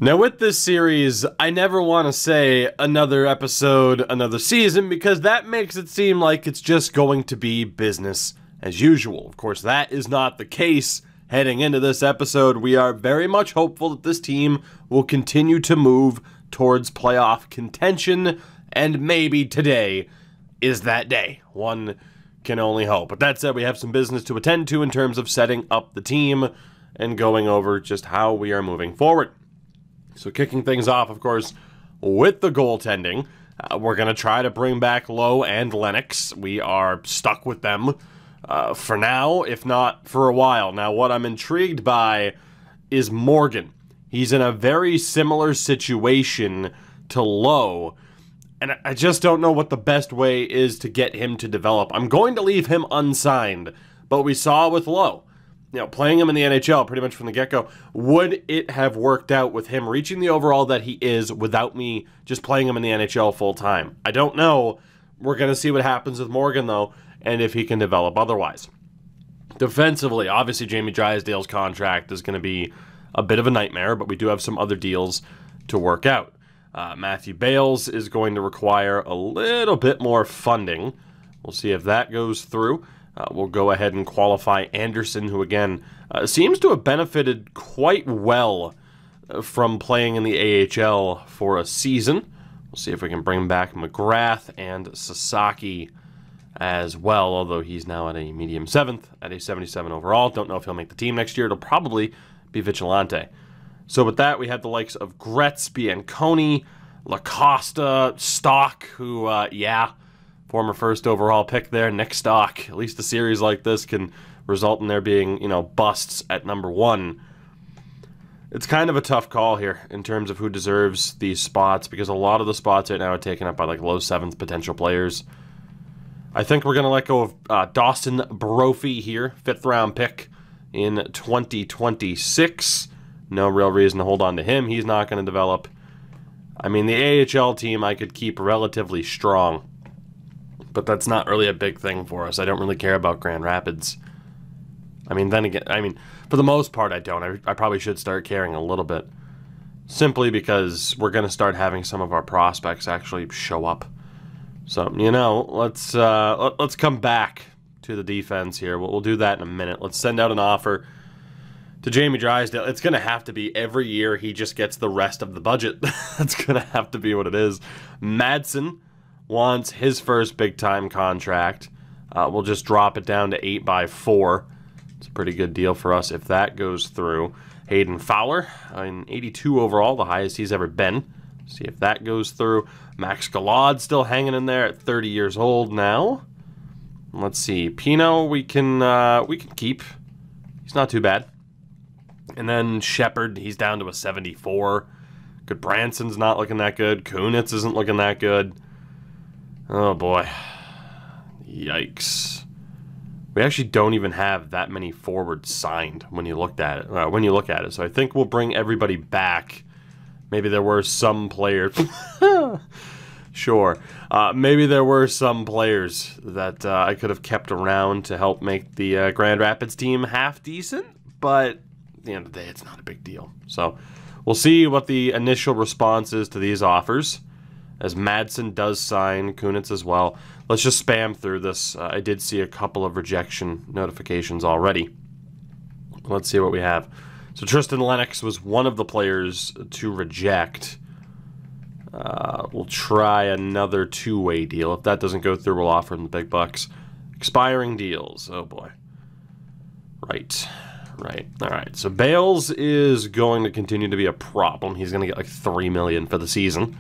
Now with this series, I never want to say another episode, another season, because that makes it seem like it's just going to be business as usual. Of course, that is not the case. Heading into this episode, we are very much hopeful that this team will continue to move towards playoff contention, and maybe today is that day. One can only hope. But that said, we have some business to attend to in terms of setting up the team and going over just how we are moving forward. So kicking things off, of course, with the goaltending. We're going to try to bring back Lowe and Lennox. We are stuck with them for now, if not for a while. Now, what I'm intrigued by is Morgan. He's in a very similar situation to Lowe, and I just don't know what the best way is to get him to develop. I'm going to leave him unsigned, but we saw with Lowe, playing him in the NHL pretty much from the get-go, would it have worked out with him reaching the overall that he is without me just playing him in the NHL full-time? I don't know. We're going to see what happens with Morgan, though, and if he can develop otherwise. Defensively, obviously Jamie Drysdale's contract is going to be a bit of a nightmare, but we do have some other deals to work out. Matthew Bales is going to require a little bit more funding. We'll see if that goes through. We'll go ahead and qualify Anderson, who again seems to have benefited quite well from playing in the AHL for a season. We'll see if we can bring back McGrath and Sasaki as well, although he's now at a medium 7th at a 77 overall. Don't know if he'll make the team next year. It'll probably be Vigilante. So with that, we have the likes of Gretzky and Coney, LaCosta, Stock, who, former first overall pick there, Nick Stock. At least a series like this can result in there being, busts at number 1. It's kind of a tough call here in terms of who deserves these spots, because a lot of the spots right now are taken up by low 7th potential players. I think we're going to let go of Dawson Brophy here, 5th round pick in 2026. No real reason to hold on to him. He's not going to develop. I mean, the AHL team I could keep relatively strong, but that's not really a big thing for us. I don't really care about Grand Rapids. I mean, then again, for the most part, I don't. I probably should start caring a little bit, simply because we're going to start having some of our prospects actually show up. So, let's come back to the defense here. We'll do that in a minute. Let's send out an offer to Jamie Drysdale. It's going to have to be every year he just gets the rest of the budget. That's going to have to be what it is. Madsen wants his first big-time contract. We'll just drop it down to 8x4. It's a pretty good deal for us if that goes through. Hayden Fowler, in 82 overall, the highest he's ever been. See if that goes through. Max Galad still hanging in there at 30 years old now. Let's see. Pino, we can keep. He's not too bad. And then Shepard, he's down to a 74. Goodbranson's not looking that good. Kunitz isn't looking that good. Oh boy. Yikes. We actually don't even have that many forwards signed when you look at it. So I think we'll bring everybody back. Maybe there were some players. Sure. Maybe there were some players that I could have kept around to help make the Grand Rapids team half decent, but at the end of the day, it's not a big deal. So we'll see what the initial response is to these offers, as Madsen does sign, Kunitz as well. Let's just spam through this. I did see a couple of rejection notifications already. Let's see what we have. So Tristan Lennox was one of the players to reject. We'll try another two-way deal. If that doesn't go through, we'll offer him the big bucks. Expiring deals. Oh, boy. Right. All right. So Bales is going to continue to be a problem. He's going to get $3 million for the season.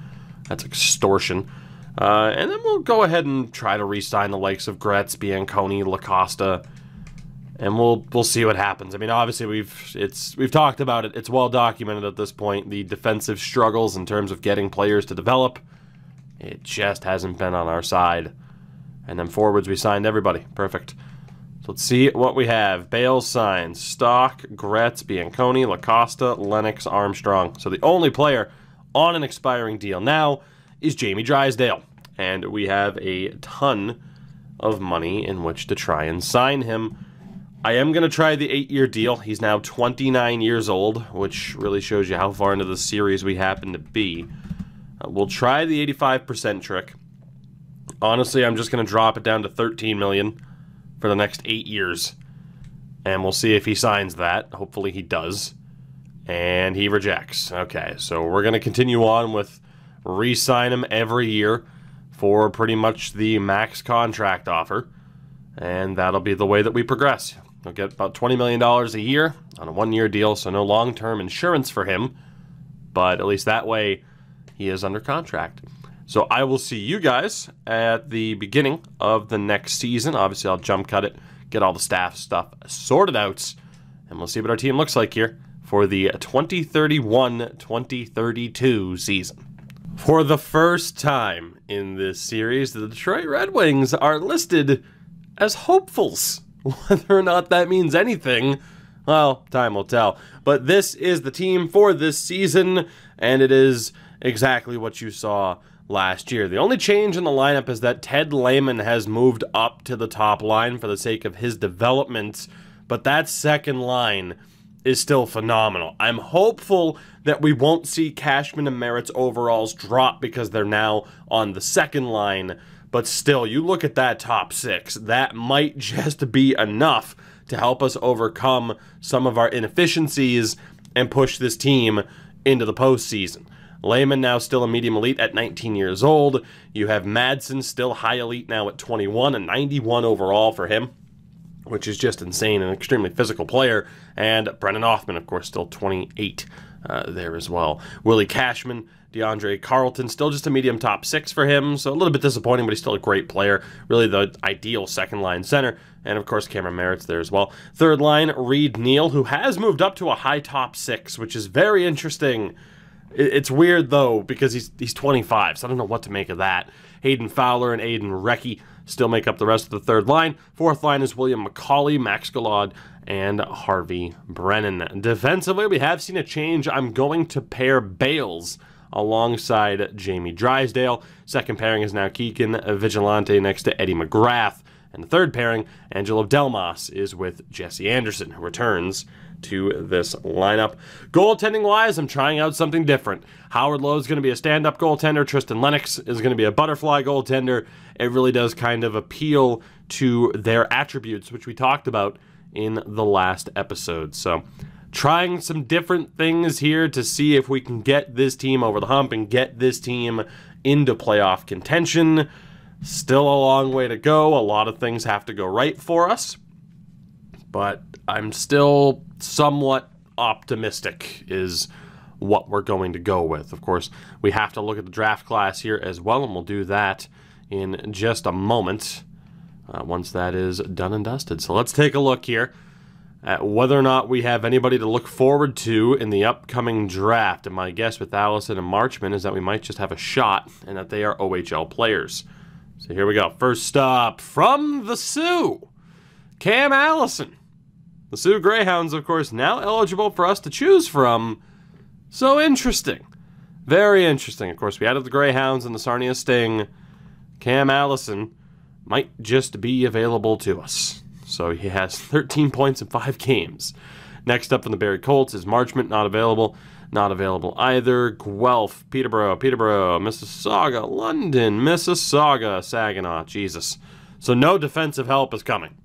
That's extortion. And then we'll go ahead and try to re-sign the likes of Gretzky, Bianconi, LaCosta, and we'll see what happens. I mean, obviously we've talked about it. It's well documented at this point. The defensive struggles in terms of getting players to develop, it just hasn't been on our side. And then forwards, we signed everybody. Perfect. So let's see what we have. Bales signs Stock, Gretzky, Bianconi, LaCosta, Lennox, Armstrong. So the only player on an expiring deal now is Jamie Drysdale. And we have a ton of money in which to try and sign him. I am going to try the 8-year deal. He's now 29 years old, which really shows you how far into the series we happen to be. We'll try the 85% trick. Honestly, I'm just going to drop it down to $13 million for the next 8 years. And we'll see if he signs that. Hopefully he does. And he rejects. Okay, so we're going to continue on with re-sign him every year for pretty much the max contract offer. And that'll be the way that we progress. He'll get about $20 million a year on a 1-year deal, so no long-term insurance for him. But at least that way, he is under contract. So I will see you guys at the beginning of the next season. Obviously, I'll jump cut it, get all the staff stuff sorted out, and we'll see what our team looks like here for the 2031-2032 season. For the first time in this series, the Detroit Red Wings are listed as hopefuls. Whether or not that means anything, well, time will tell. But this is the team for this season, and it is exactly what you saw last year. The only change in the lineup is that Ted Lehman has moved up to the top line for the sake of his development, but that second line is still phenomenal. I'm hopeful that we won't see Cashman and Merritt's overalls drop because they're now on the second line, but still, you look at that top six, that might just be enough to help us overcome some of our inefficiencies and push this team into the postseason. Lehman now still a medium elite at 19 years old. You have Madsen still high elite now at 21, a 91 overall for him, which is just insane, an extremely physical player. And Brendan Hoffman, of course, still 28 there as well. Willie Cashman, DeAndre Carlton, still just a medium top 6 for him, so a little bit disappointing, but he's still a great player. Really the ideal second-line center. And, of course, Cameron Merritt's there as well. Third line, Reed Neal, who has moved up to a high top 6, which is very interesting. It's weird, though, because he's 25, so I don't know what to make of that. Hayden Fowler and Aiden Recchi still make up the rest of the third line. Fourth line is William McCauley, Max Galad, and Harvey Brennan. Defensively, we have seen a change. I'm going to pair Bales alongside Jamie Drysdale. Second pairing is now Keegan Vigilante next to Eddie McGrath. And the third pairing, Angelo Delmas, is with Jesse Anderson, who returns to this lineup. Goaltending-wise, I'm trying out something different. Howard Lowe's going to be a stand-up goaltender. Tristan Lennox is going to be a butterfly goaltender. It really does kind of appeal to their attributes, which we talked about in the last episode. So, trying some different things here to see if we can get this team over the hump and get this team into playoff contention. Still a long way to go. A lot of things have to go right for us. But I'm still somewhat optimistic is what we're going to go with. Of course, we have to look at the draft class here as well, and we'll do that in just a moment once that is done and dusted. So let's take a look here at whether or not we have anybody to look forward to in the upcoming draft. And my guess with Allison and Marchman is that we might just have a shot and that they are OHL players. So here we go. First up, from the Sioux, Cam Allison. The Sioux Greyhounds, of course, now eligible for us to choose from. So interesting. Very interesting. Of course, we added the Greyhounds and the Sarnia Sting. Cam Allison might just be available to us. So he has 13 points in 5 games. Next up in the Barrie Colts is Marchment, not available. Not available either. Guelph, Peterborough, Mississauga, London, Mississauga, Saginaw. Jesus. So no defensive help is coming.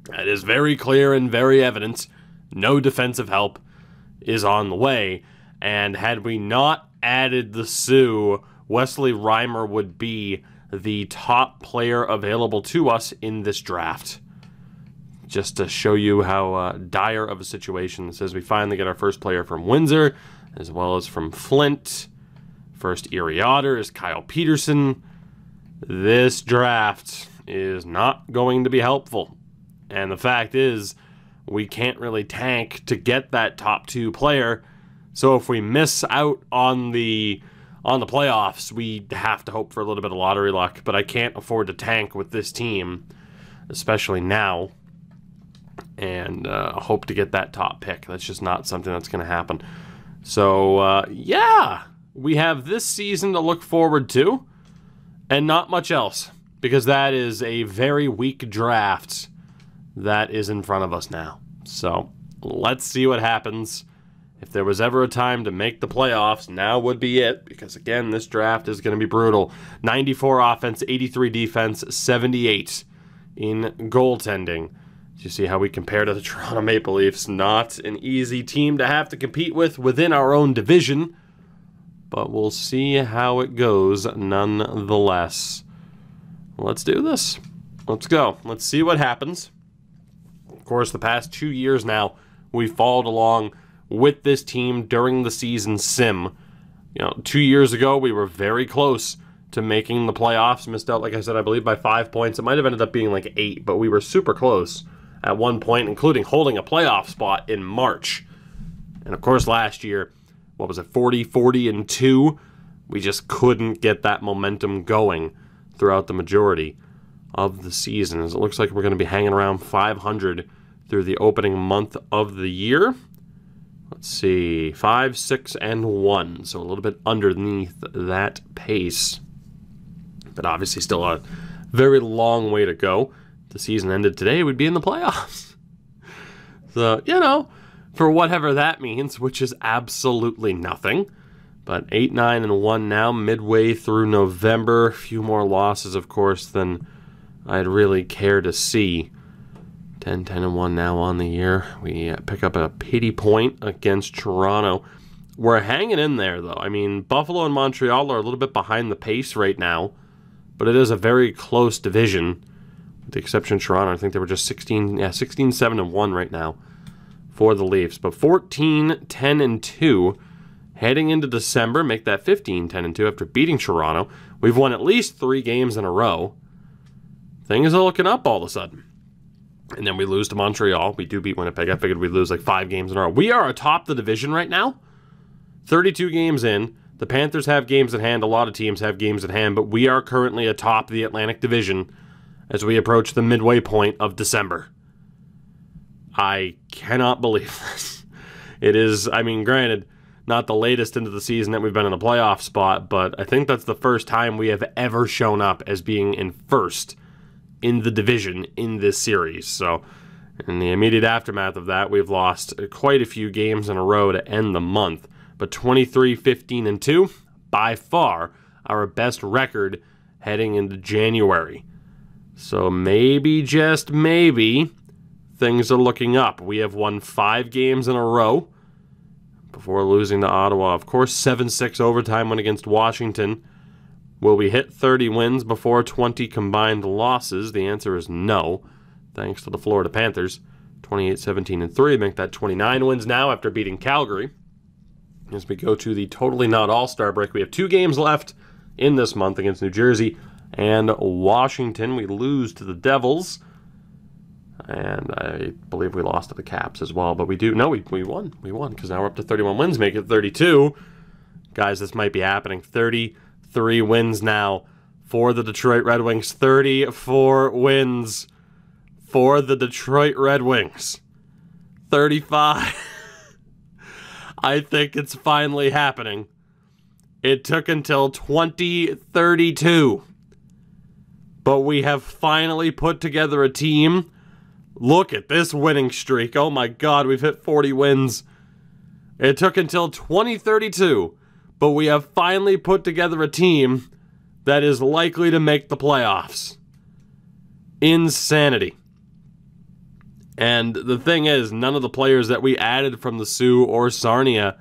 That is very clear and very evident. No defensive help is on the way. And had we not added the Sioux, Wesley Reimer would be the top player available to us in this draft. Just to show you how dire of a situation this is. We finally get our first player from Windsor, as well as from Flint. First Erie Otter is Kyle Peterson. This draft is not going to be helpful. And the fact is, we can't really tank to get that top 2 player. So if we miss out on the playoffs, we have to hope for a little bit of lottery luck. But I can't afford to tank with this team, especially now, and hope to get that top pick. That's just not something that's going to happen. So, yeah, we have this season to look forward to, and not much else, because that is a very weak draft that is in front of us now. So let's see what happens. If there was ever a time to make the playoffs, now would be it. Because, again, this draft is going to be brutal. 94 offense, 83 defense, 78 in goaltending. You see how we compare to the Toronto Maple Leafs. Not an easy team to have to compete with within our own division. But we'll see how it goes nonetheless. Let's do this. Let's go. Let's see what happens. Of course, the past 2 years now, we've followed along with this team during the season sim. 2 years ago, we were very close to making the playoffs. Missed out, like I said, I believe by 5 points. It might have ended up being like 8, but we were super close at one point, including holding a playoff spot in March. And of course, last year, what was it, 40-2? We just couldn't get that momentum going throughout the majority of the season, as it looks like we're going to be hanging around 500 through the opening month of the year. Let's see, 5, 6, and 1, so a little bit underneath that pace. But obviously still a very long way to go. If the season ended today, we'd be in the playoffs. So, for whatever that means, which is absolutely nothing. But 8, 9, and 1 now, midway through November. A few more losses, of course, than I'd really care to see. 10, 10, and 1 now on the year. We pick up a pity point against Toronto. We're hanging in there, though. I mean, Buffalo and Montreal are a little bit behind the pace right now, but it is a very close division, with the exception of Toronto. I think they were just 16, 7, and 1 right now for the Leafs. But 14, 10, and 2 heading into December, make that 15, 10, and 2 after beating Toronto. We've won at least 3 games in a row. Things are looking up all of a sudden. And then we lose to Montreal. We do beat Winnipeg. I figured we'd lose like 5 games in a row. We are atop the division right now. 32 games in. The Panthers have games at hand. A lot of teams have games at hand. But we are currently atop the Atlantic Division as we approach the midway point of December. I cannot believe this. It is, granted, not the latest into the season that we've been in a playoff spot, but I think that's the first time we have ever shown up as being in first in the division in this series. So in the immediate aftermath of that, we've lost quite a few games in a row to end the month. But 23, 15, and 2, by far our best record heading into January. So maybe, just maybe, things are looking up. We have won 5 games in a row before losing to Ottawa. Of course, 7-6 overtime win against Washington. Will we hit 30 wins before 20 combined losses? The answer is no, thanks to the Florida Panthers. 28, 17, and 3 make that 29 wins now after beating Calgary. As we go to the totally not all-star break, we have 2 games left in this month against New Jersey and Washington. We lose to the Devils, and I believe we lost to the Caps as well. But we won. We won, because now we're up to 31 wins, make it 32. Guys, this might be happening. 33 wins now for the Detroit Red Wings. 34 wins for the Detroit Red Wings. 35. I think it's finally happening. It took until 2032. But we have finally put together a team. Look at this winning streak. Oh my God, we've hit 40 wins. It took until 2032. But we have finally put together a team that is likely to make the playoffs. Insanity. And the thing is, none of the players that we added from the Sioux or Sarnia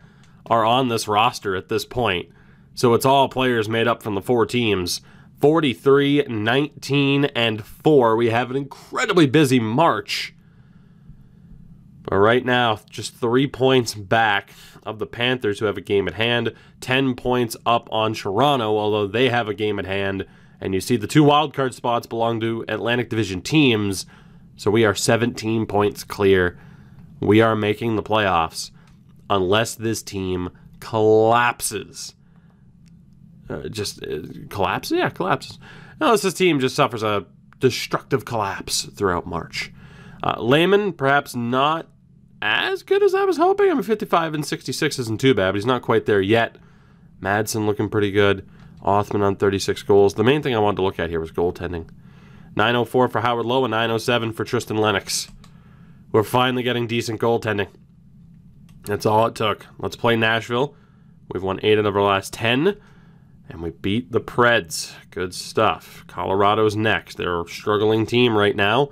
are on this roster at this point. So it's all players made up from the 4 teams. 43, 19, and 4. We have an incredibly busy March. But right now, just 3 points back of the Panthers, who have a game at hand. 10 points up on Toronto, although they have a game at hand. And you see the 2 wildcard spots belong to Atlantic Division teams. So we are 17 points clear. We are making the playoffs unless this team collapses. Collapses? Yeah, collapses. Unless this team just suffers a destructive collapse throughout March. Lehman, perhaps not as good as I was hoping. 55 and 66 isn't too bad, but he's not quite there yet. Madsen looking pretty good. Hoffman on 36 goals. The main thing I wanted to look at here was goaltending. 904 for Howard Lowe and 907 for Tristan Lennox. We're finally getting decent goaltending. That's all it took. Let's play Nashville. We've won 8 out of our last 10. And we beat the Preds. Good stuff. Colorado's next. They're a struggling team right now.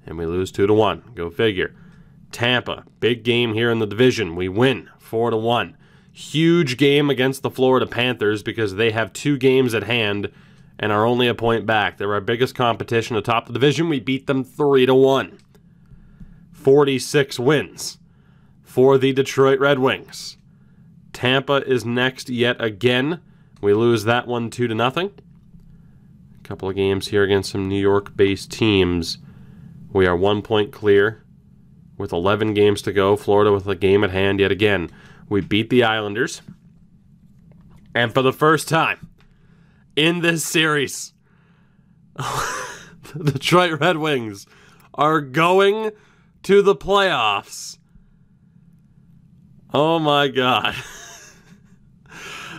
And we lose 2-1. Go figure. Tampa. Big game here in the division. We win 4-1. Huge game against the Florida Panthers because they have 2 games at hand and are only a point back. They're our biggest competition atop the division. We beat them 3-1. 46 wins for the Detroit Red Wings. Tampa is next yet again. We lose that one 2-0. A couple of games here against some New York-based teams. We are 1 point clear with 11 games to go. Florida with a game at hand yet again. We beat the Islanders. And for the first time in this series, the Detroit Red Wings are going to the playoffs. Oh my God.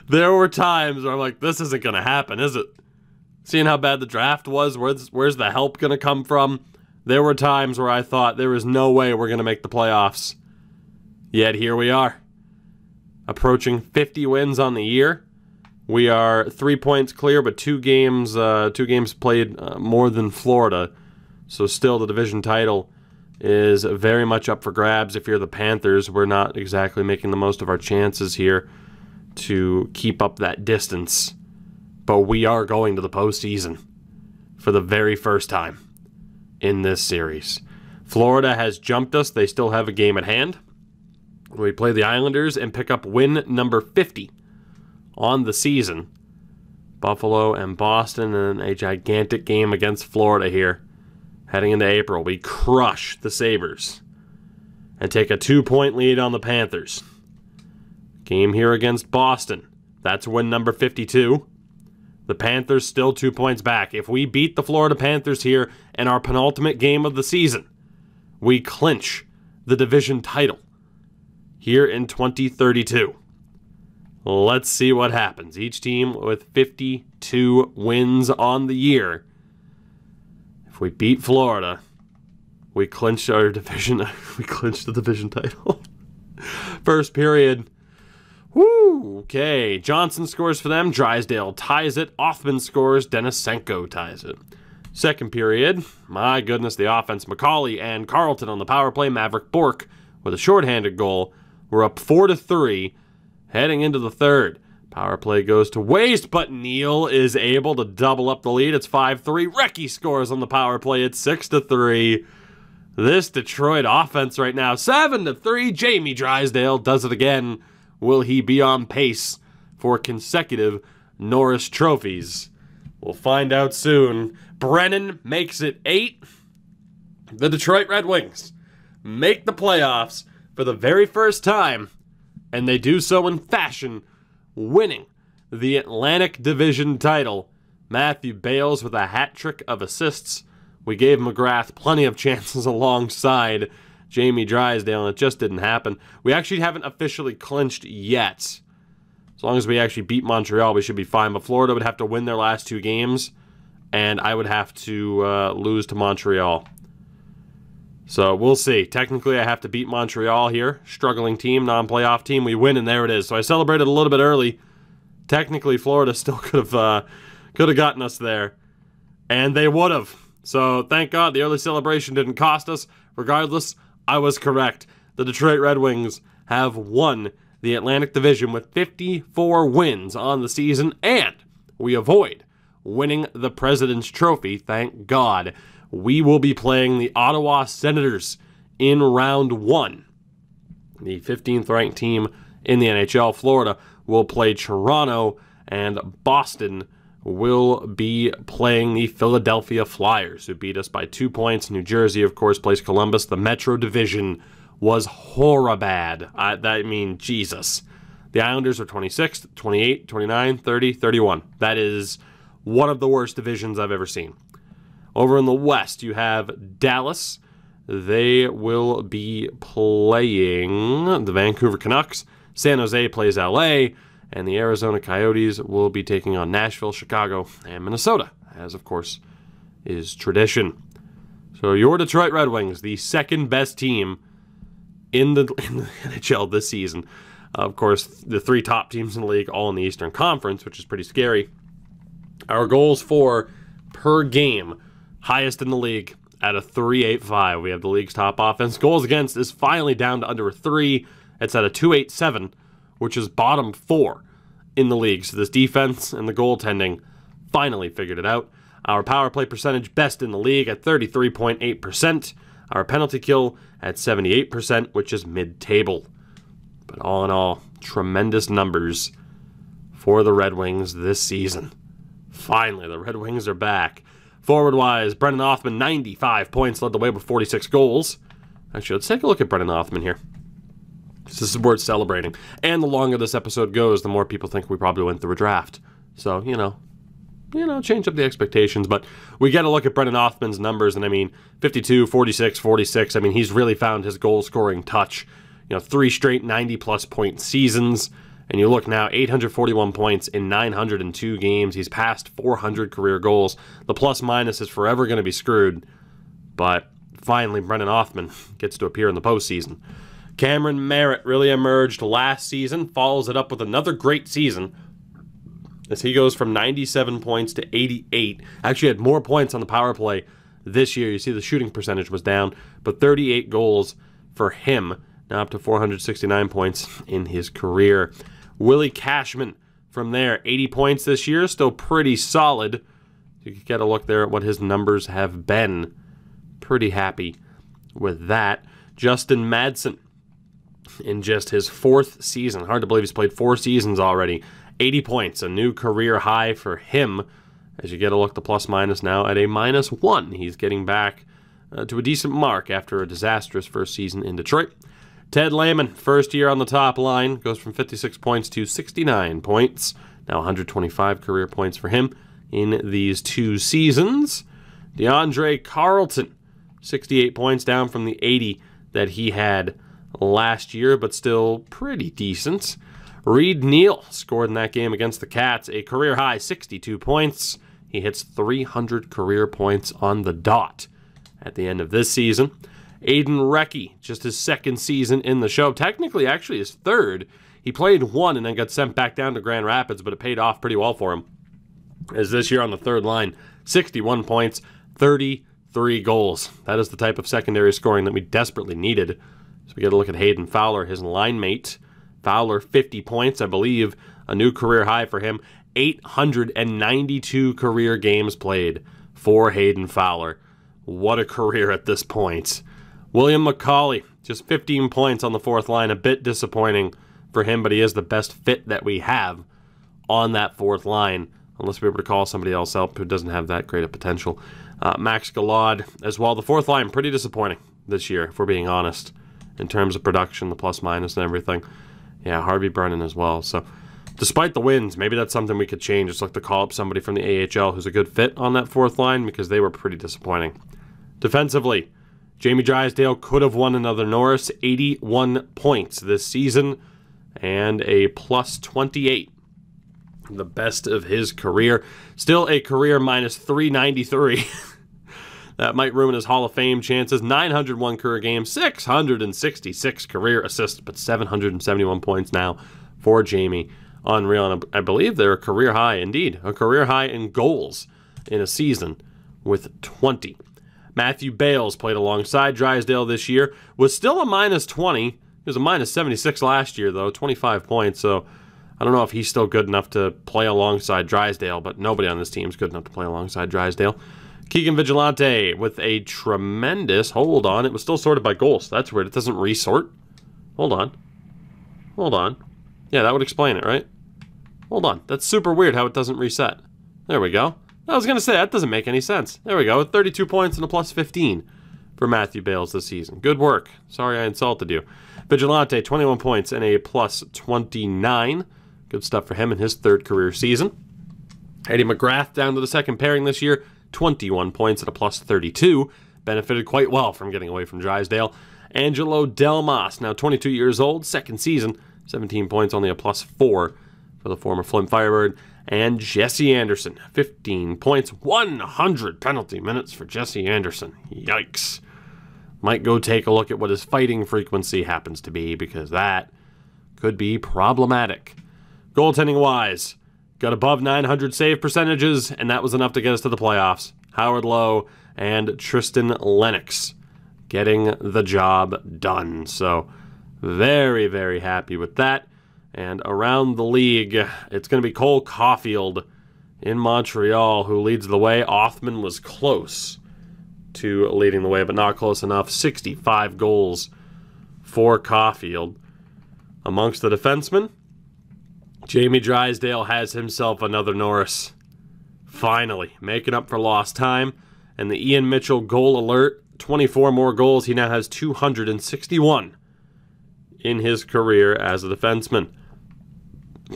There were times where I'm like, this isn't going to happen, is it? Seeing how bad the draft was, where's the help going to come from? There were times where I thought there was no way we're going to make the playoffs. Yet here we are. Approaching 50 wins on the year. We are 3 points clear, but 2 games played more than Florida. So still the division title is very much up for grabs. If you're the Panthers, we're not exactly making the most of our chances here to keep up that distance. But we are going to the postseason for the very first time in this series. Florida has jumped us. They still have a game at hand. We play the Islanders and pick up win number 50 on the season. Buffalo and Boston in a gigantic game against Florida here. Heading into April, we crush the Sabres and take a 2-point lead on the Panthers. Game here against Boston. That's win number 52. The Panthers still 2 points back. If we beat the Florida Panthers here in our penultimate game of the season, we clinch the division title here in 2032. Let's see what happens. Each team with 52 wins on the year. If we beat Florida, we clinch our division. We clinch the division title. First period. Woo! Okay, Johnson scores for them. Drysdale ties it. Hoffman scores. Denisenko ties it. Second period. My goodness, the offense. McCauley and Carlton on the power play. Maverick Bork with a shorthanded goal. We're up 4-3 heading into the third. Power play goes to waste, but Neal is able to double up the lead. It's 5-3. Recchi scores on the power play. It's 6-3. This Detroit offense right now, 7-3. Jamie Drysdale does it again. Will he be on pace for consecutive Norris trophies? We'll find out soon. Brennan makes it 8. The Detroit Red Wings make the playoffs for the very first time, and they do so in fashion, winning the Atlantic Division title. Matthew Bales with a hat trick of assists. We gave McGrath plenty of chances alongside Jamie Drysdale, and it just didn't happen. We actually haven't officially clinched yet. As long as we actually beat Montreal, we should be fine. But Florida would have to win their last 2 games, and I would have to lose to Montreal. So we'll see. Technically, I have to beat Montreal here. Struggling team, non-playoff team. We win, and there it is. So I celebrated a little bit early. Technically, Florida still could have gotten us there, and they would have. So thank God the early celebration didn't cost us. Regardless, I was correct. The Detroit Red Wings have won the Atlantic Division with 54 wins on the season, and we avoid winning the President's Trophy, thank God. We will be playing the Ottawa Senators in round 1. The 15th ranked team in the NHL. Florida will play Toronto, and Boston will be playing the Philadelphia Flyers, who beat us by 2 points. New Jersey, of course, plays Columbus. The Metro Division was horribad. I mean, Jesus. The Islanders are 26th, 28, 29, 30, 31. That is one of the worst divisions I've ever seen. Over in the West, you have Dallas. They will be playing the Vancouver Canucks. San Jose plays LA. And the Arizona Coyotes will be taking on Nashville, Chicago, and Minnesota, as, of course, is tradition. So your Detroit Red Wings, the second best team in the NHL this season. Of course, the 3 top teams in the league, all in the Eastern Conference, which is pretty scary. Our goals for per game, highest in the league at a 3.85. We have the league's top offense. Goals against is finally down to under a 3. It's at a 2.87, which is bottom 4 in the league. So this defense and the goaltending finally figured it out. Our power play percentage, best in the league at 33.8%. Our penalty kill at 78%, which is mid-table. But all in all, tremendous numbers for the Red Wings this season. Finally, the Red Wings are back. Forward-wise, Brennan Hoffman, 95 points, led the way with 46 goals. Actually, let's take a look at Brennan Hoffman here. This is worth celebrating. And the longer this episode goes, the more people think we probably went through a draft. So, you know, change up the expectations. But we get a look at Brennan Hoffman's numbers, and I mean, 52, 46, 46. I mean, he's really found his goal-scoring touch. 3 straight 90-plus point seasons. And you look now, 841 points in 902 games. He's passed 400 career goals. The plus-minus is forever going to be screwed. But finally, Brennan Hoffman gets to appear in the postseason. Cameron Merritt really emerged last season, follows it up with another great season, as he goes from 97 points to 88. Actually had more points on the power play this year. You see the shooting percentage was down, but 38 goals for him, now up to 469 points in his career. Willie Cashman from there, 80 points this year, still pretty solid. You can get a look there at what his numbers have been. Pretty happy with that. Justin Madsen, in just his 4th season, hard to believe he's played 4 seasons already, 80 points, a new career high for him. As you get a look, the plus-minus now at a -1. He's getting back to a decent mark after a disastrous first season in Detroit. Ted Lehman, first year on the top line, goes from 56 points to 69 points. Now 125 career points for him in these 2 seasons. DeAndre Carlton, 68 points, down from the 80 that he had last year, but still pretty decent. Reed Neal scored in that game against the Cats, a career-high 62 points. He hits 300 career points on the dot at the end of this season. Aiden Recchi, just his 2nd season in the show. Technically, actually his 3rd. He played 1 and then got sent back down to Grand Rapids, but it paid off pretty well for him. As this year on the 3rd line, 61 points, 33 goals. That is the type of secondary scoring that we desperately needed. So we get a look at Hayden Fowler, his line mate. Fowler, 50 points, I believe, a new career high for him. 892 career games played for Hayden Fowler. What a career at this point. William McCauley, just 15 points on the 4th line. A bit disappointing for him, but he is the best fit that we have on that 4th line, unless we're able to call somebody else up who doesn't have that great a potential. Max Galad as well. The 4th line, pretty disappointing this year, if we're being honest, in terms of production, the plus-minus and everything. Yeah, Harvey Brennan as well. So despite the wins, maybe that's something we could change. Just look to call up somebody from the AHL who's a good fit on that 4th line, because they were pretty disappointing. Defensively, Jamie Drysdale could have won another Norris, 81 points this season, and a +28. The best of his career. Still a career -393. That might ruin his Hall of Fame chances. 901 career games, 666 career assists, but 771 points now for Jamie. Unreal, and I believe they're a career high indeed. A career high in goals in a season with 20. Matthew Bales played alongside Drysdale this year, was still a -20. He was a -76 last year, though, 25 points. So I don't know if he's still good enough to play alongside Drysdale, but nobody on this team is good enough to play alongside Drysdale. Keegan Vigilante with a tremendous, hold on, it was still sorted by goals. That's weird, it doesn't resort. Hold on. Yeah, that would explain it, right? Hold on, that's super weird how it doesn't reset. There we go. I was going to say, that doesn't make any sense. There we go, 32 points and a +15 for Matthew Bales this season. Good work. Sorry I insulted you. Vigilante, 21 points and a +29. Good stuff for him in his 3rd career season. Eddie McGrath down to the 2nd pairing this year, 21 points at a +32. Benefited quite well from getting away from Drysdale. Angelo Delmas, now 22 years old, 2nd season, 17 points, only a +4 for the former Flint Firebird. And Jesse Anderson, 15 points, 100 penalty minutes for Jesse Anderson. Yikes. Might go take a look at what his fighting frequency happens to be, because that could be problematic. Goaltending-wise, got above 900 save percentages, and that was enough to get us to the playoffs. Howard Lowe and Tristan Lennox getting the job done. So very, very happy with that. And around the league, it's going to be Cole Caulfield in Montreal who leads the way. Hoffman was close to leading the way, but not close enough. 65 goals for Caulfield. Amongst the defensemen, Jamie Drysdale has himself another Norris. Finally, making up for lost time. And the Ian Mitchell goal alert, 24 more goals. He now has 261 in his career as a defenseman.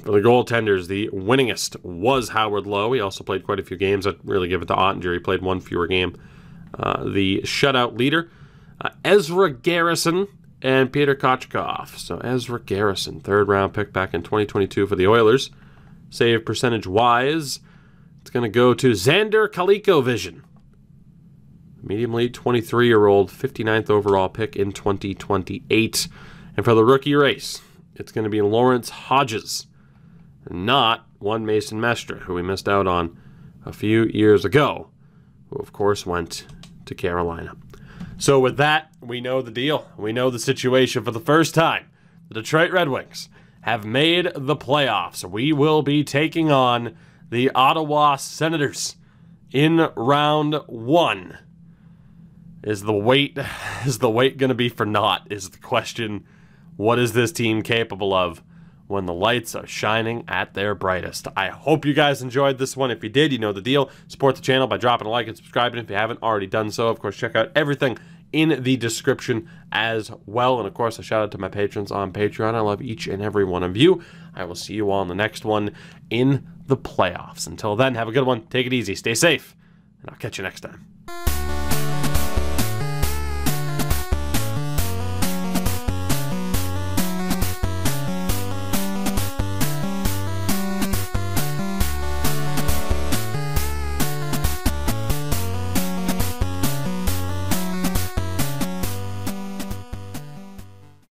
For the goaltenders, the winningest was Howard Lowe. He also played quite a few games. I'd really give it to Ottinger. He played one fewer game. The shutout leader, Ezra Garrison and Peter Kochkov. So Ezra Garrison, third-round pick back in 2022 for the Oilers. Save percentage-wise, it's going to go to Xander Kalikovision. Medium league 23-year-old, 59th overall pick in 2028. And for the rookie race, it's going to be Lawrence Hodges, not one Mason Mestre, who we missed out on a few years ago, who of course went to Carolina. So with that, we know the deal. We know the situation. For the first time, the Detroit Red Wings have made the playoffs. We will be taking on the Ottawa Senators in round 1. Is the wait going to be for naught, is the question. What is this team capable of when the lights are shining at their brightest? I hope you guys enjoyed this one. If you did, you know the deal. Support the channel by dropping a like and subscribing if you haven't already done so. Of course, check out everything in the description as well. And of course, a shout out to my patrons on Patreon. I love each and every one of you. I will see you all in the next one in the playoffs. Until then, have a good one. Take it easy. Stay safe. And I'll catch you next time.